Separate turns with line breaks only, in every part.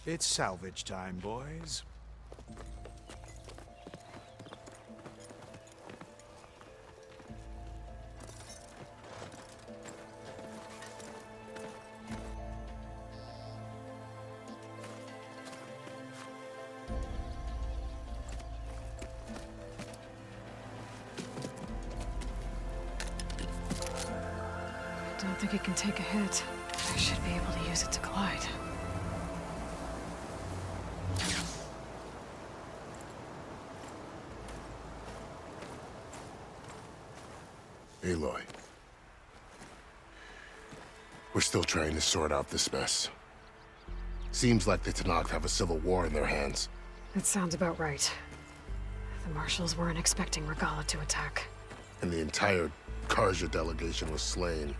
It's salvage time, boys.
I don't think it can take a hit. I should be able to use it to glide.
Aloy. We're still trying to sort out this mess. Seems like the Tenakth have a civil war in their hands.
That sounds about right. The marshals weren't expecting Regala to attack.
And the entire Karja delegation was slain.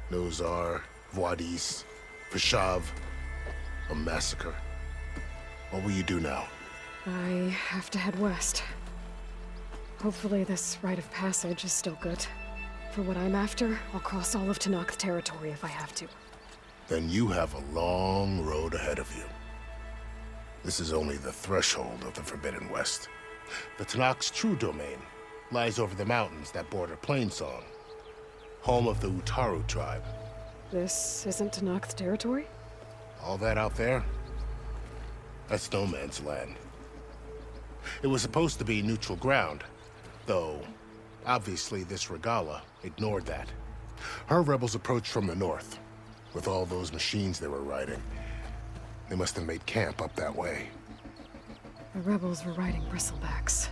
Nozar, Voidis, Vashav. A massacre. What will you do now?
I have to head west. Hopefully this rite of passage is still good. For what I'm after, I'll cross all of Tenakth territory if I have to.
Then you have a long road ahead of you. This is only the threshold of the Forbidden West. The Tenakth's true domain lies over the mountains that border Plainsong, home of the Utaru tribe.
This isn't Tenakth territory?
All that out there? That's no man's land. It was supposed to be neutral ground, though obviously this Regala ignored that. Her rebels approached from the north, with all those machines they were riding. They must have made camp up that way.
The rebels were riding bristlebacks.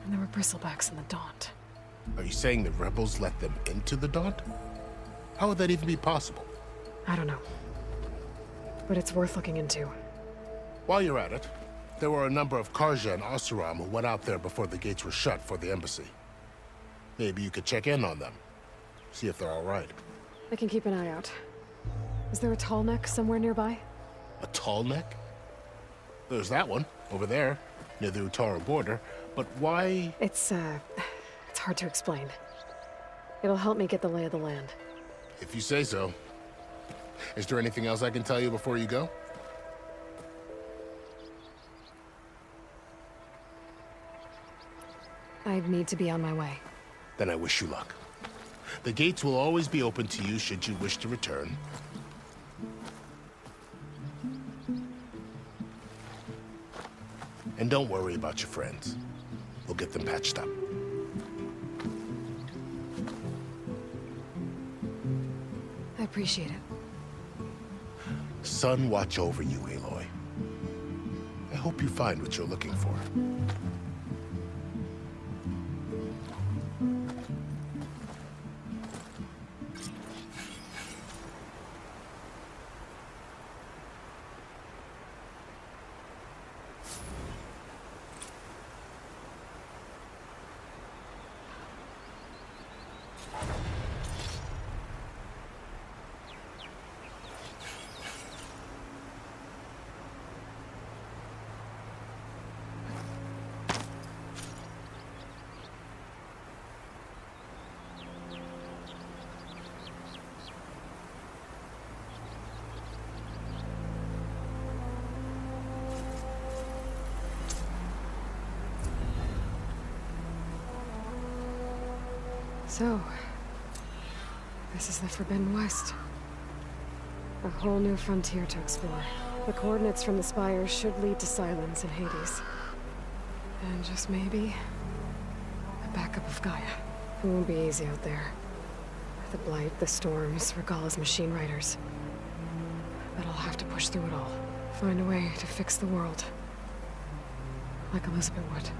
And there were bristlebacks in the Daunt.
Are you saying the rebels let them into the Daunt? How would that even be possible?
I don't know. But it's worth looking into.
While you're at it, there were a number of Karja and Oseram who went out there before the gates were shut for the embassy. Maybe you could check in on them. See if they're all right.
I can keep an eye out. Is there a tall neck somewhere nearby?
A tall neck? There's that one, over there, near the Utaru border. But why?
It's hard to explain. It'll help me get the lay of the land.
If you say so. Is there anything else I can tell you before you go?
I need to be on my way.
Then I wish you luck. The gates will always be open to you should you wish to return. And don't worry about your friends. We'll get them patched up.
I appreciate it.
Sun watch over you, Aloy. I hope you find what you're looking for.
So, this is the Forbidden West. A whole new frontier to explore. The coordinates from the spires should lead to Silence and Hades. And just maybe, a backup of Gaia. It won't be easy out there. The blight, the storms, Regala's machine riders. But I'll have to push through it all. Find a way to fix the world. Like Elizabeth would.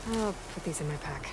I'll put these in my pack.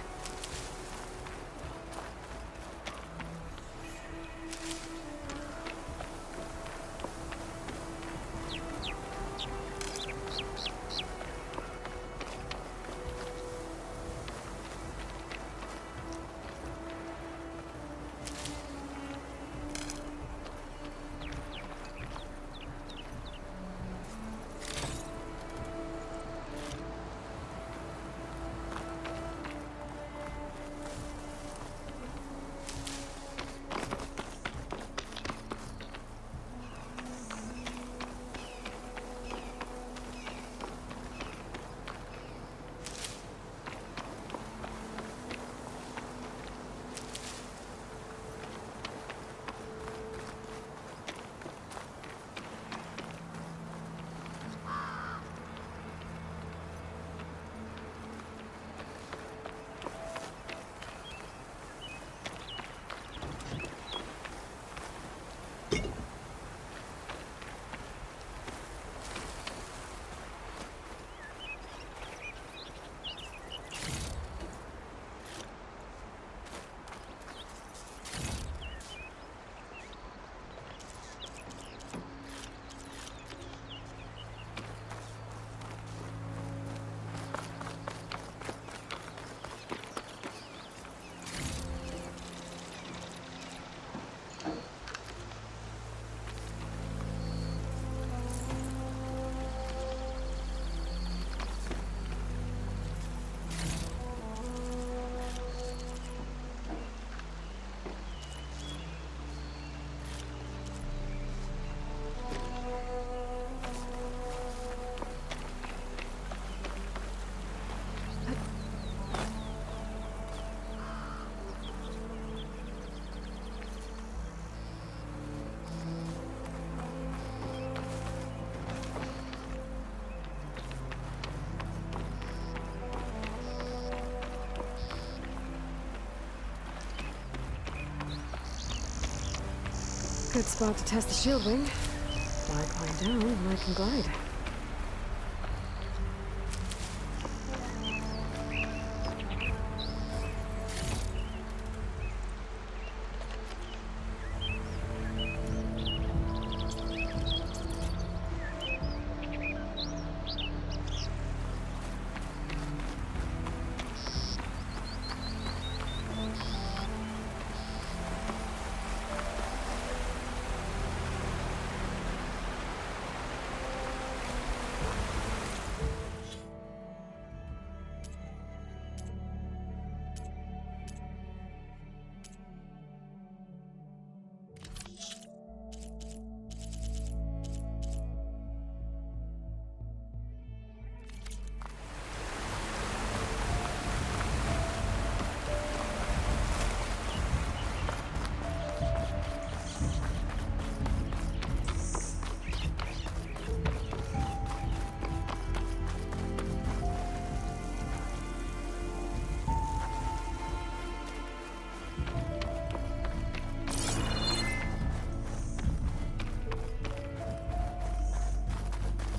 Good spot to test the shield wing. Why climb down when I can glide?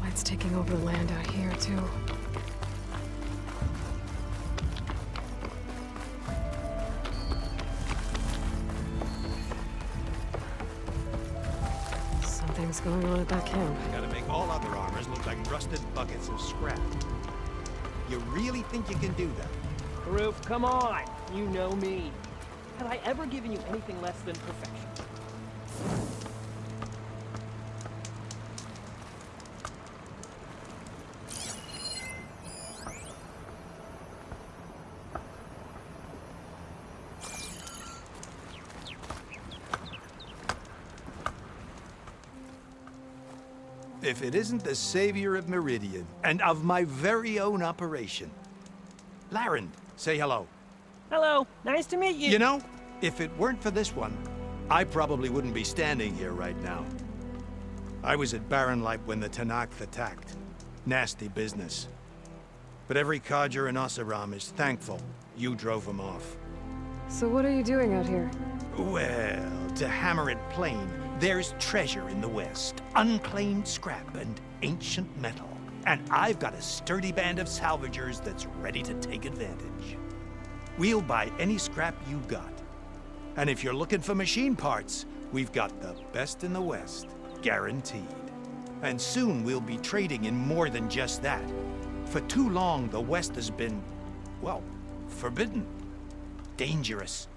It's taking over the land out here, too. Something's going on at that camp.
Gotta make all other armors look like rusted buckets of scrap. You really think you can do that?
Roof, come on! You know me. Have I ever given you anything less than perfection?
If it isn't the savior of Meridian, and of my very own operation. Laren, say hello.
Hello, nice to meet you.
You know, if it weren't for this one, I probably wouldn't be standing here right now. I was at Barren Light when the Tanakh attacked. Nasty business. But every codger in Oseram is thankful you drove them off.
So what are you doing out here?
Well, to hammer it plain, there's treasure in the West, unclaimed scrap and ancient metal. And I've got a sturdy band of salvagers that's ready to take advantage. We'll buy any scrap you got. And if you're looking for machine parts, we've got the best in the West, guaranteed. And soon we'll be trading in more than just that. For too long, the West has been, well, forbidden, dangerous.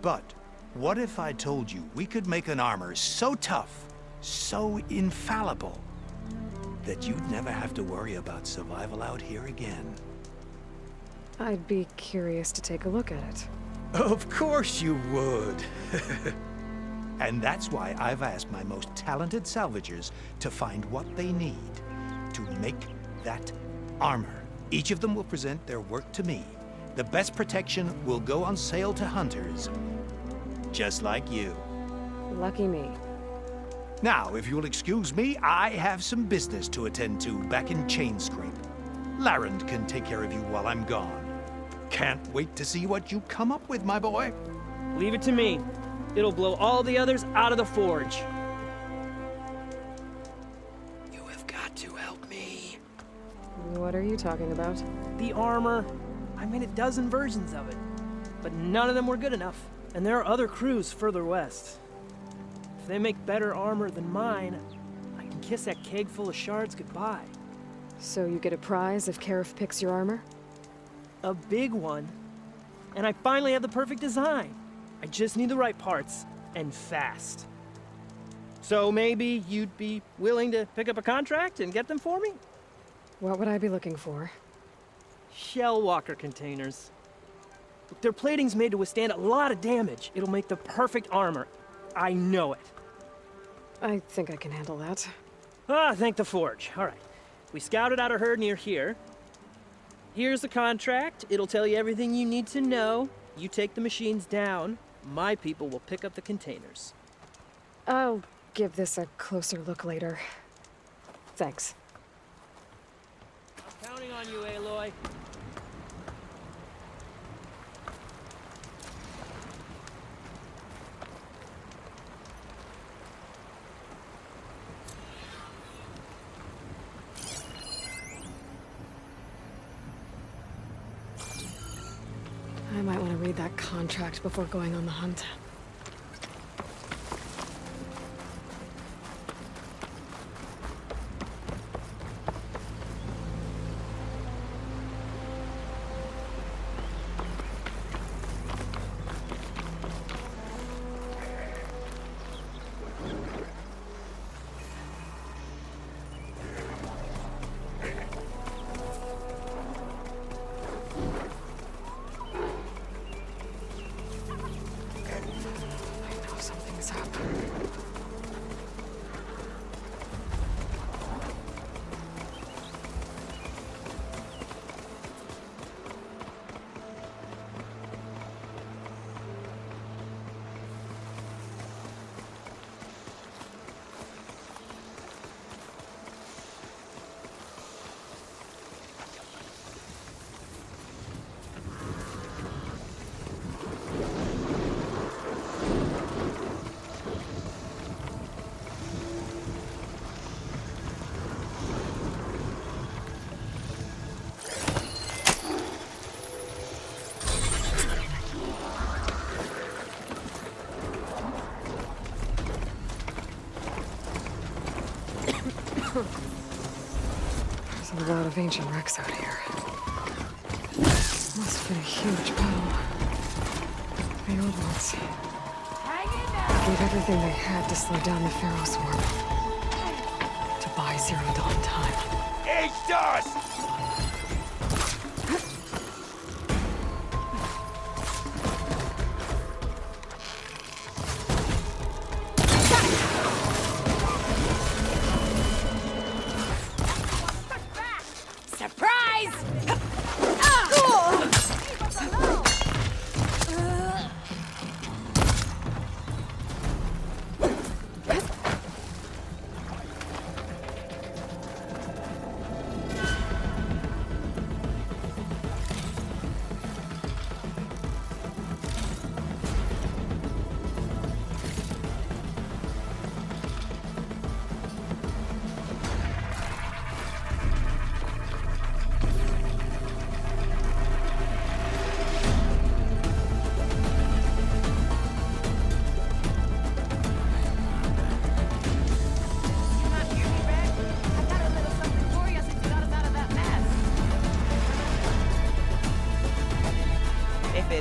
But what if I told you we could make an armor so tough, so infallible, that you'd never have to worry about survival out here again?
I'd be curious to take a look at it.
Of course you would. And that's why I've asked my most talented salvagers to find what they need to make that armor. Each of them will present their work to me. The best protection will go on sale to hunters, just like you.
Lucky me.
Now, if you'll excuse me, I have some business to attend to back in Chainscrape. Laren can take care of you while I'm gone. Can't wait to see what you come up with, my boy.
Leave it to me. It'll blow all the others out of the forge.
You have got to help me.
What are you talking about?
The armor. I made a dozen versions of it, but none of them were good enough. And there are other crews further west. If they make better armor than mine, I can kiss that keg full of shards goodbye.
So you get a prize if Karif picks your armor?
A big one. And I finally have the perfect design. I just need the right parts, and fast. So maybe you'd be willing to pick up a contract and get them for me?
What would I be looking for?
Shell walker containers. Look, their plating's made to withstand a lot of damage. It'll make the perfect armor. I know it.
I think I can handle that.
Ah, thank the forge. All right. We scouted out a herd near here. Here's the contract. It'll tell you everything you need to know. You take the machines down. My people will pick up the containers.
I'll give this a closer look later. Thanks.
I'm counting on you, Aloy.
read that contract before going on the hunt. Something's up. There's a lot of ancient wrecks out here. Must have been a huge battle. The old ones gave everything they had to slow down the Pharaoh swarm. To buy Zero Dawn time.
Eat dust!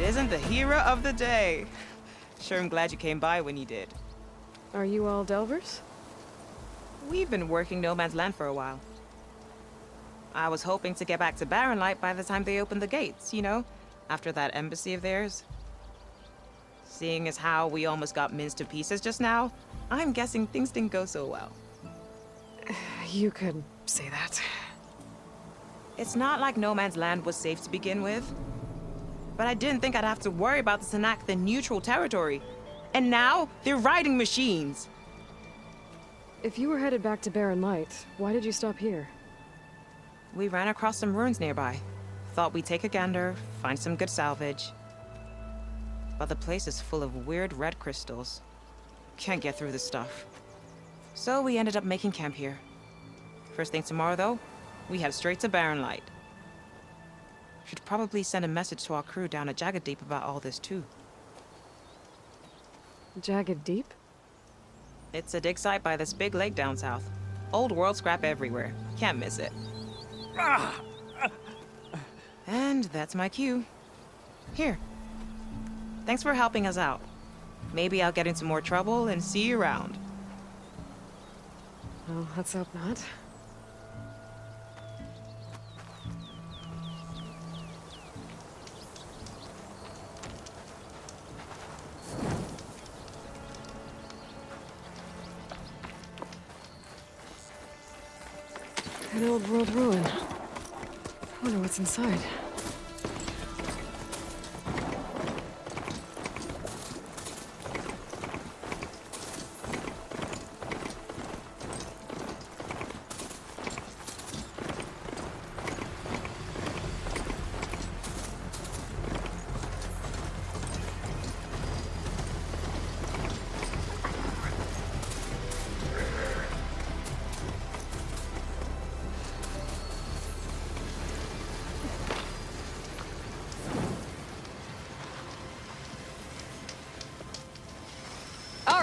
Isn't the hero of the day. Sure, I'm glad you came by when you did.
Are you all Delvers?
We've been working No Man's Land for a while. I was hoping to get back to Barren Light by the time they opened the gates, you know? After that embassy of theirs. Seeing as how we almost got minced to pieces just now, I'm guessing things didn't go so well.
You could say that.
It's not like No Man's Land was safe to begin with. But I didn't think I'd have to worry about the Sanak, the neutral territory. And now, they're riding machines.
If you were headed back to Barren Light, why did you stop here?
We ran across some ruins nearby. Thought we'd take a gander, find some good salvage. But the place is full of weird red crystals. Can't get through this stuff. So we ended up making camp here. First thing tomorrow, though, we head straight to Barren Light. Should probably send a message to our crew down at Jagged Deep about all this, too.
Jagged Deep?
It's a dig site by this big lake down south. Old world scrap everywhere. Can't miss it. And that's my cue. Here. Thanks for helping us out. Maybe I'll get into more trouble and see you around.
Well, let's hope not. An old world ruin. I wonder what's inside.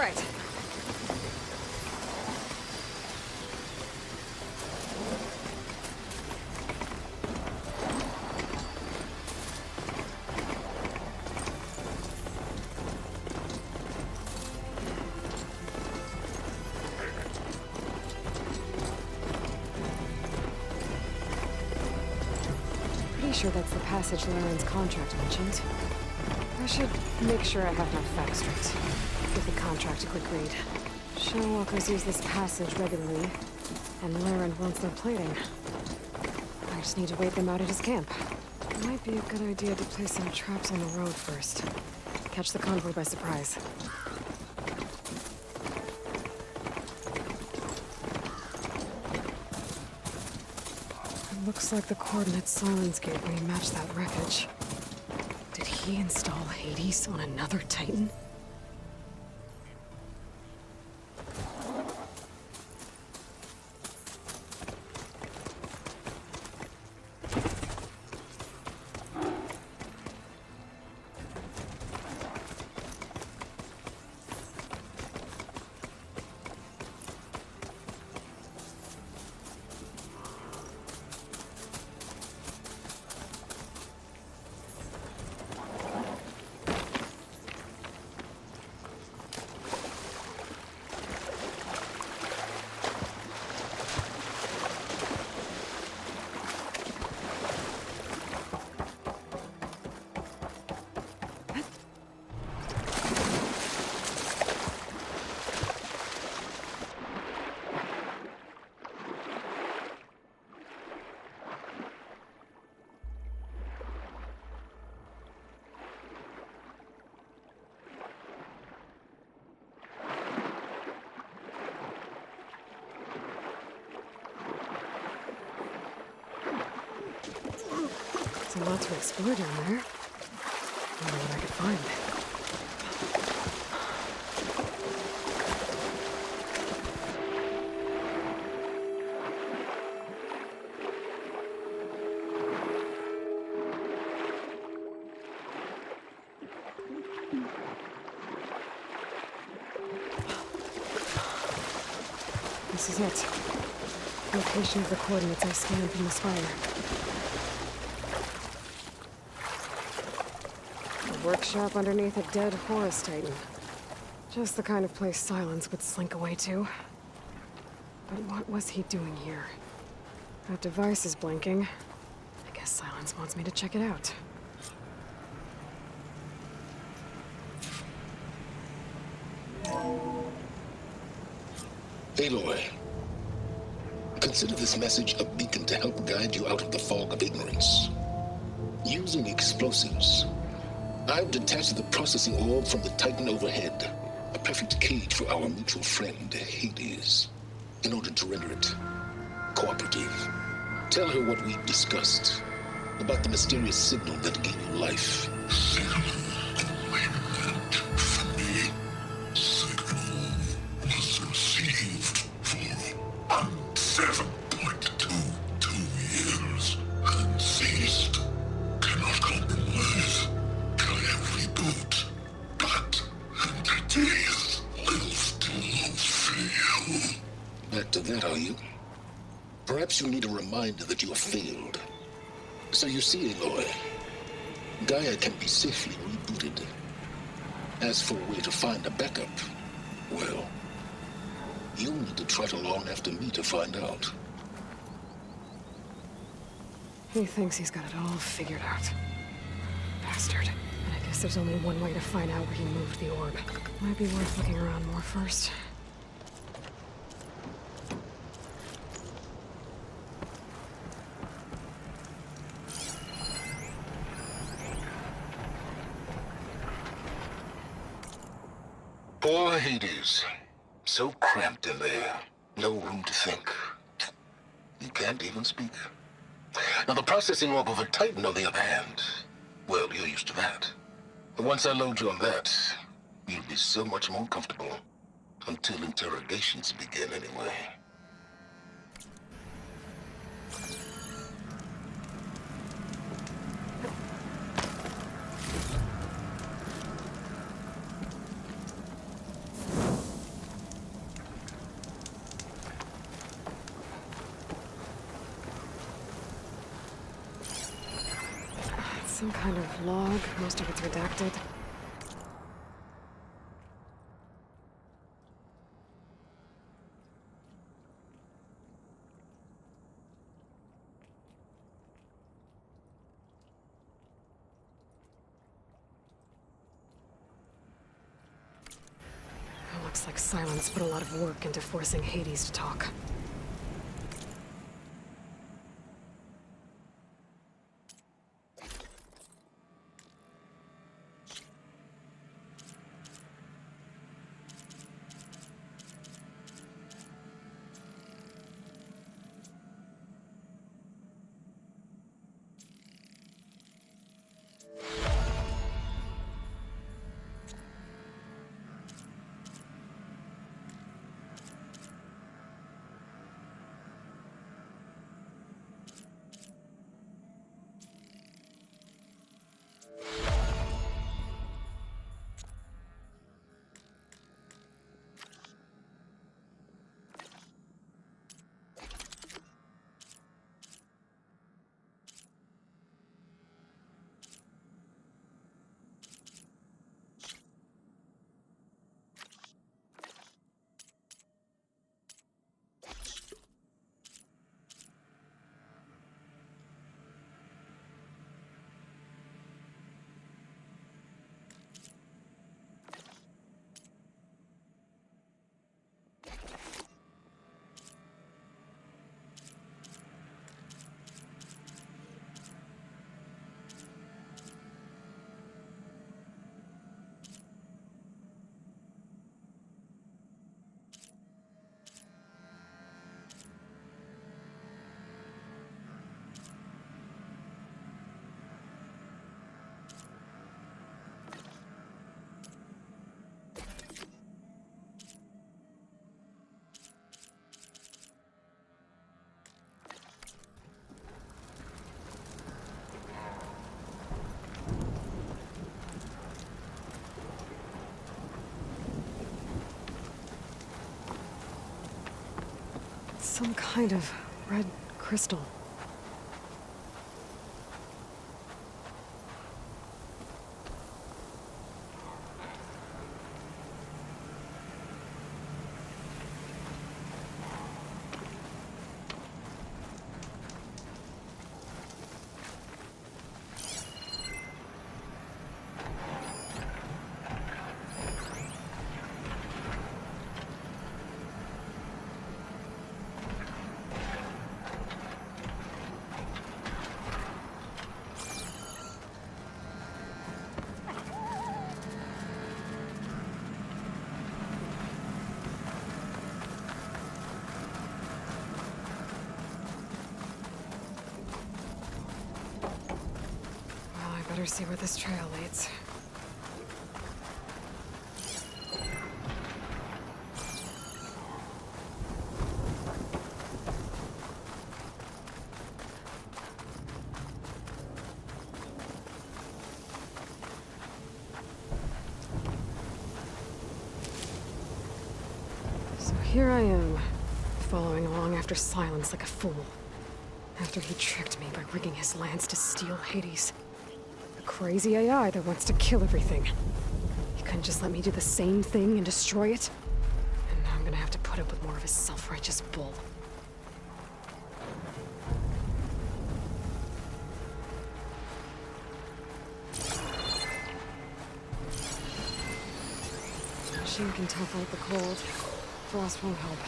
right. Pretty sure that's the passage Laren's contract mentioned. I should make sure I have my facts straight. Give the contract a quick read. Shellwalkers use this passage regularly, and Laren wants their plating. I just need to wait them out at his camp. Might be a good idea to place some traps on the road first. Catch the convoy by surprise. It looks like the coordinates Silence gave me match that wreckage. Did he install Hades on another Titan? There's a lot to explore down there. I wonder what I could find. This is it. Location of the coordinates I scanned from the spire. Workshop underneath a dead Horus Titan. Just the kind of place Silence would slink away to. But what was he doing here? That device is blinking. I guess Silence wants me to check it out.
Aloy, consider this message a beacon to help guide you out of the fog of ignorance. Using explosives, I've detached the processing orb from the Titan overhead, a perfect cage for our mutual friend, Hades, in order to render it cooperative. Tell her what we've discussed about the mysterious signal that gave you life. Back to that, are you? Perhaps you need a reminder that you have failed. So you see, Aloy, Gaia can be safely rebooted. As for a way to find a backup, well, you'll need to trot along after me to find out.
He thinks he's got it all figured out. Bastard. And I guess there's only one way to find out where he moved the orb. Might be worth looking around more first.
Poor Hades. So cramped in there. No room to think. You can't even speak. Now, the processing orb of a Titan, on the other hand, well, you're used to that. But once I load you on that, you'll be so much more comfortable. Until interrogations begin, anyway.
Some kind of log, most of it's redacted. It looks like Silence put a lot of work into forcing Hades to talk. Some kind of red crystal. Better see where this trail leads. So here I am, following along after Silence like a fool. After he tricked me by rigging his lance to steal Hades. Crazy AI that wants to kill everything. He couldn't just let me do the same thing and destroy it? And now I'm gonna have to put up with more of his self-righteous bull. Machine can tough out the cold. Frost won't help.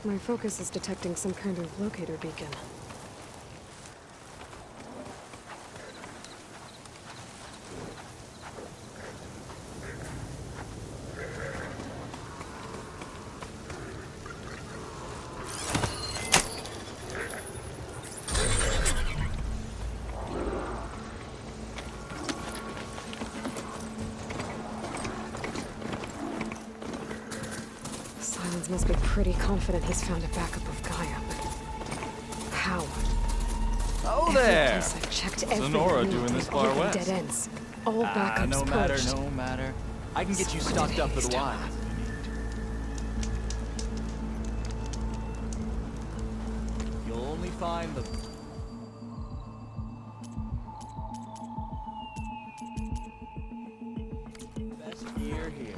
My focus is detecting some kind of locator beacon. Must be pretty confident he's found a backup of Gaia, but how?
Oh there!
I've checked every
Sonora
room,
doing this
they've
far
all been
west.
dead ends. All backups
no matter,
purged.
no matter. I can get you
So
stocked up for the
dazed.
wild. You'll only find the best gear here.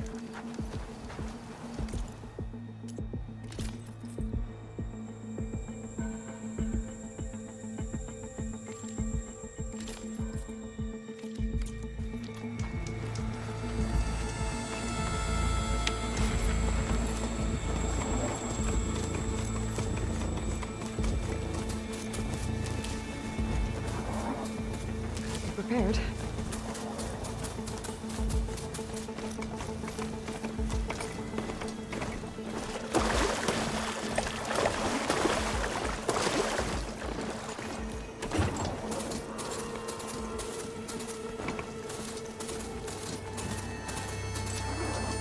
Be prepared.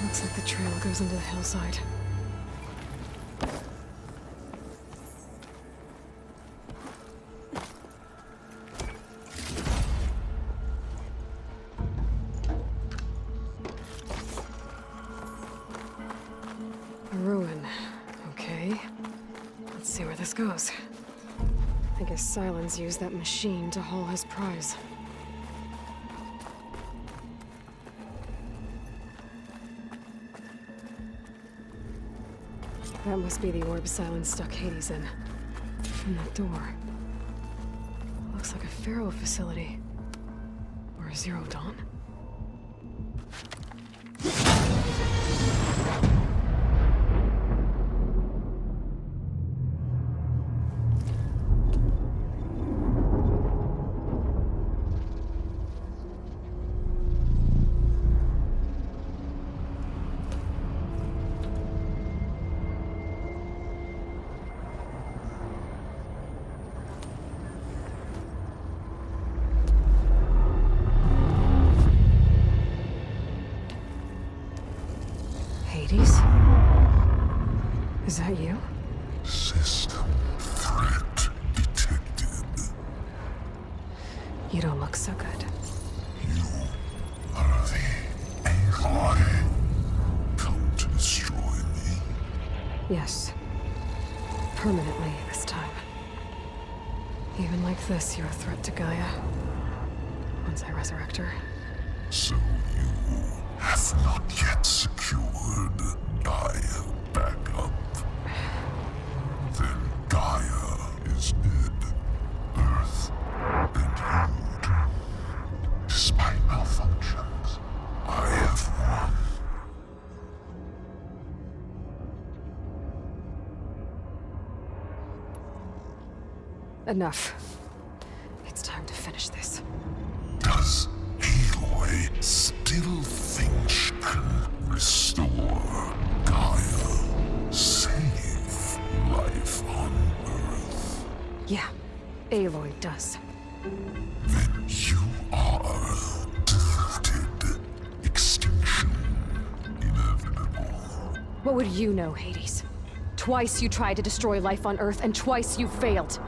Looks like the trail goes into the hillside. A ruin. Okay. Let's see where this goes. I guess Silence used that machine to haul his prize. That must be the orb Silence stuck Hades in. From that door. Looks like a Pharaoh facility. Or a Zero Dawn. Hades? Is that you?
System threat detected.
You don't look so good.
You are the Aloy. Come to destroy me.
Yes. Permanently this time. Even like this, you're a threat to Gaia. Once I resurrect her.
So you have not yet secured Gaia backup. Then Gaia is dead. Earth and you doomed. Despite malfunctions, I have won.
Enough. It's time to finish this.
Does Aloy still think she can restore Gaia? Save life?
Yeah, Aloy does.
Then you are defeated. Extinction inevitable.
What would you know, Hades? Twice you tried to destroy life on Earth, and twice you failed.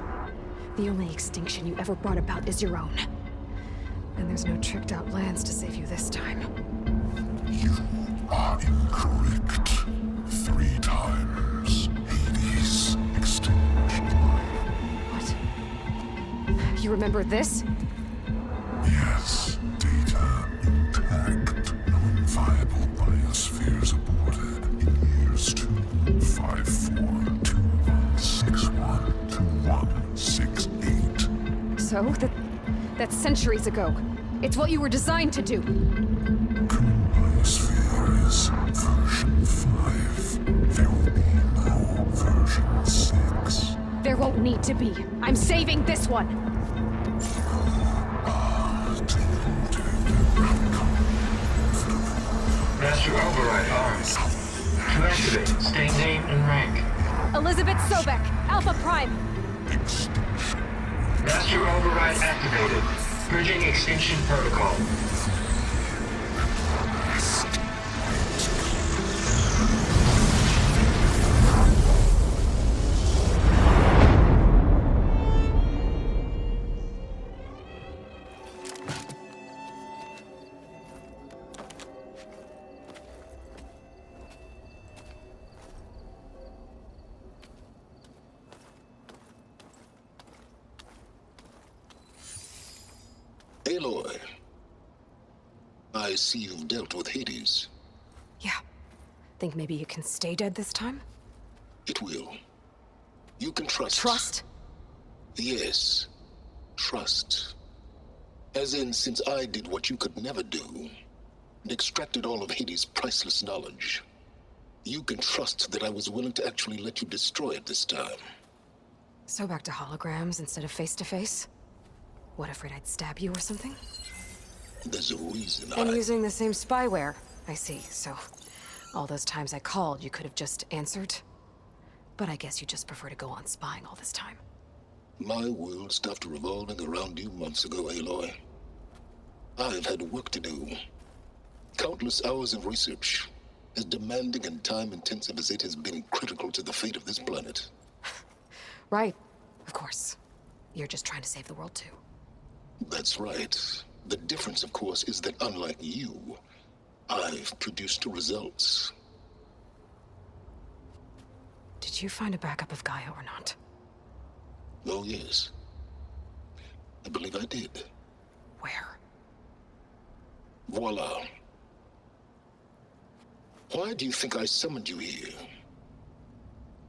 The only extinction you ever brought about is your own. And there's no tricked-out lands to save you this time.
You are incorrect. 3 times. Hades. Extinction.
What? You remember this?
Yes. Data intact. Non-viable biospheres aborted in years 25421612168.
So, that's centuries ago. It's what you were designed to do.
Current biosphere is version 5. There will be no version 6.
There won't need to be. I'm saving this one.
Master override arms. To activate, state name and rank.
Elizabeth Sobek, Alpha Prime.
Master override activated. Bridging extinction protocol.
Aloy, I see you've dealt with Hades.
Yeah. Think maybe you can stay dead this time?
It will. You can trust.
Trust?
Yes. Trust. As in, since I did what you could never do, and extracted all of Hades' priceless knowledge, you can trust that I was willing to actually let you destroy it this time.
So back to holograms instead of face-to-face? What, afraid I'd stab you or something?
There's a reason
And using the same spyware. I see, so all those times I called, you could have just answered? But I guess you just prefer to go on spying all this time.
My world stopped revolving around you months ago, Aloy. I've had work to do. Countless hours of research, as demanding and time-intensive as it has been critical to the fate of this planet.
Right, of course. You're just trying to save the world too.
That's right. The difference, of course, is that unlike you, I've produced results.
Did you find a backup of Gaia or not?
Oh, yes. I believe I did.
Where?
Voila. Why do you think I summoned you here?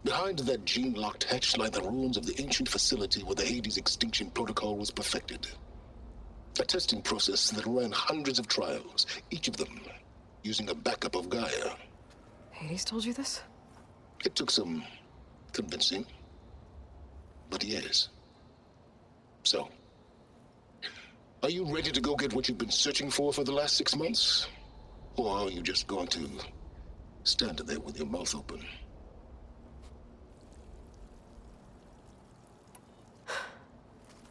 Behind that gene-locked hatch lie the ruins of the ancient facility where the Hades extinction protocol was perfected. A testing process that ran hundreds of trials, each of them using a backup of Gaia.
Hades told you this?
It took some convincing, but yes. So, are you ready to go get what you've been searching for the last 6 months? Or are you just going to stand there with your mouth open?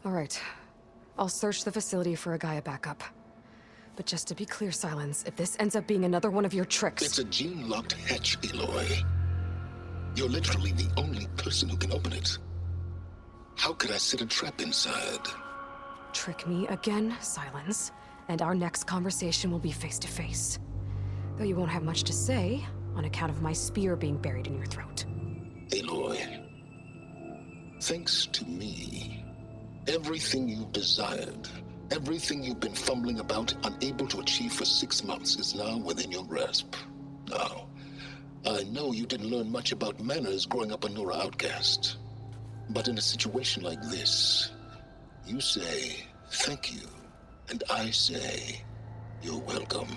All right. I'll search the facility for a Gaia backup. But just to be clear, Silence, if this ends up being another one of your tricks...
It's a gene-locked hatch, Aloy. You're literally the only person who can open it. How could I set a trap inside?
Trick me again, Silence, and our next conversation will be face-to-face. Though you won't have much to say, on account of my spear being buried in your throat.
Aloy, thanks to me, everything you've desired, everything you've been fumbling about, unable to achieve for 6 months, is now within your grasp. Now, I know you didn't learn much about manners growing up a Nora outcast. But in a situation like this, you say, thank you, and I say, you're welcome.